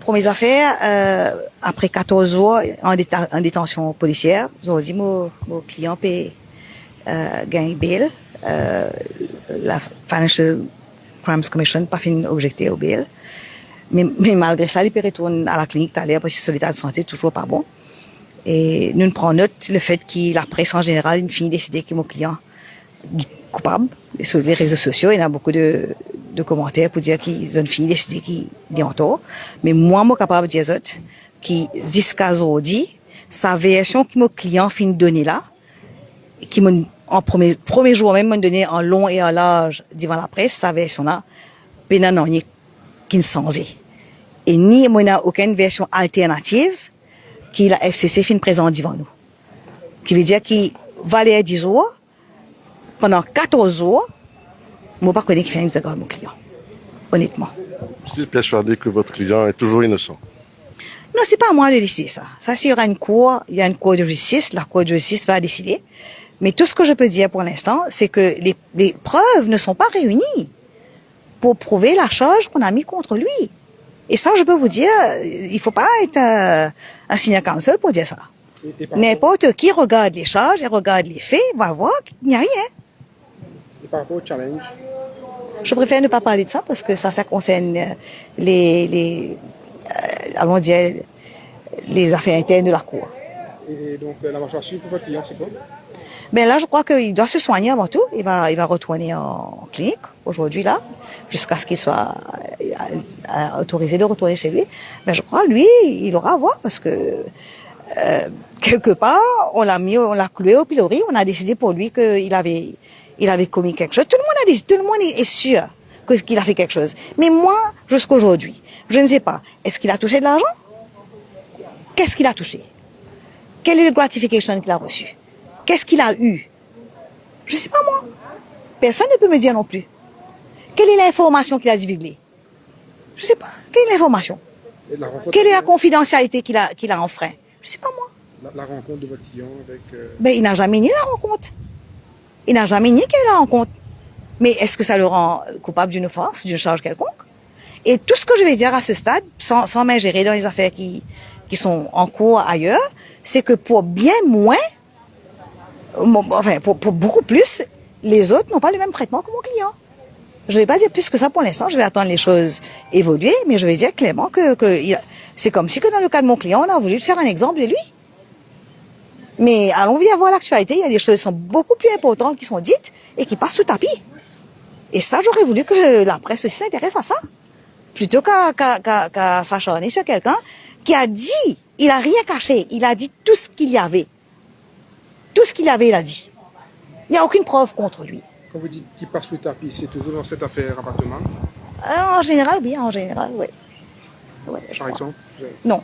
pour mes affaires, après 14 jours en détention policière, j'ai dit mon client peut gagner bail. La Financial Crimes Commission pas fait objecter au bail. Mais malgré ça, il peut retourner à la clinique tout à l'heure parce que son état de santé toujours pas bon. Et nous prenons note le fait que la presse en général, une finit décider que mon client est coupable. Et sur les réseaux sociaux, il y a beaucoup de commentaires pour dire qu'ils ont fini décider qu'il est en tort. Mais moi, je suis capable de dire que jusqu'à aujourd'hui, sa version que mon client finit donner là, qui en premier jour même m'a donné en long et en large devant la presse, sa version là, ben non, il qui ne sensé. Et ni moi n'a aucune version alternative qui la FCC fin présent devant nous. Qui veut dire qu'il valait 10 jours, pendant 14 jours, moi pas connais qui fait un mon client. Honnêtement. Je suis persuadé que votre client est toujours innocent. Non, c'est pas à moi de décider ça. Ça, s'il y aura une cour, il y a une cour de justice, la cour de justice va décider. Mais tout ce que je peux dire pour l'instant, c'est que les preuves ne sont pas réunies pour prouver la charge qu'on a mis contre lui. Et ça, je peux vous dire, il faut pas être un senior counsel pour dire ça. N'importe qui regarde les charges et regarde les faits, va voir qu'il n'y a rien. Et par rapport au challenge? Je préfère ne pas parler de ça parce que ça concerne allons dire, les affaires internes de la Cour. Et donc, la marche à suivre pour votre client, c'est quoi? Ben là, je crois qu'il doit se soigner avant tout. Il va retourner en clinique aujourd'hui, là, jusqu'à ce qu'il soit autorisé de retourner chez lui. Ben, je crois, lui, il aura à voir parce que, quelque part, on l'a cloué au pilori, on a décidé pour lui qu'il avait commis quelque chose. Tout le monde est sûr qu'il a fait quelque chose. Mais moi, jusqu'aujourd'hui, je ne sais pas. Est-ce qu'il a touché de l'argent? Qu'est-ce qu'il a touché? Quelle est la gratification qu'il a reçue? Qu'est-ce qu'il a eu? Je ne sais pas moi. Personne ne peut me dire non plus. Quelle est l'information qu'il a divulguée? Je ne sais pas. Quelle est l'information? Quelle est la confidentialité qu'il a enfreint? Je ne sais pas moi. La rencontre de votre client avec... Ben, il n'a jamais nié la rencontre. Il n'a jamais nié qu'il y a eu la rencontre. Mais est-ce que ça le rend coupable d'une offense, d'une charge quelconque? Et tout ce que je vais dire à ce stade, sans m'ingérer dans les affaires qui sont en cours ailleurs, c'est que pour bien moins, enfin, pour beaucoup plus, les autres n'ont pas le même traitement que mon client. Je ne vais pas dire plus que ça pour l'instant, je vais attendre les choses évoluer, mais je vais dire clairement que c'est comme si que dans le cas de mon client, on a voulu faire un exemple de lui. Mais allons vite voir l'actualité, il y a des choses qui sont beaucoup plus importantes qui sont dites et qui passent sous tapis. Et ça, j'aurais voulu que la presse aussi s'intéresse à ça. Plutôt qu'à s'acharner sur quelqu'un qui a dit, il a rien caché, il a dit tout ce qu'il y avait. Tout ce qu'il y avait, il a dit. Il n'y a aucune preuve contre lui. Quand vous dites qu'il passe sous le tapis, c'est toujours dans cette affaire appartement? En général, oui, en général, oui. Ouais, Par exemple? Non.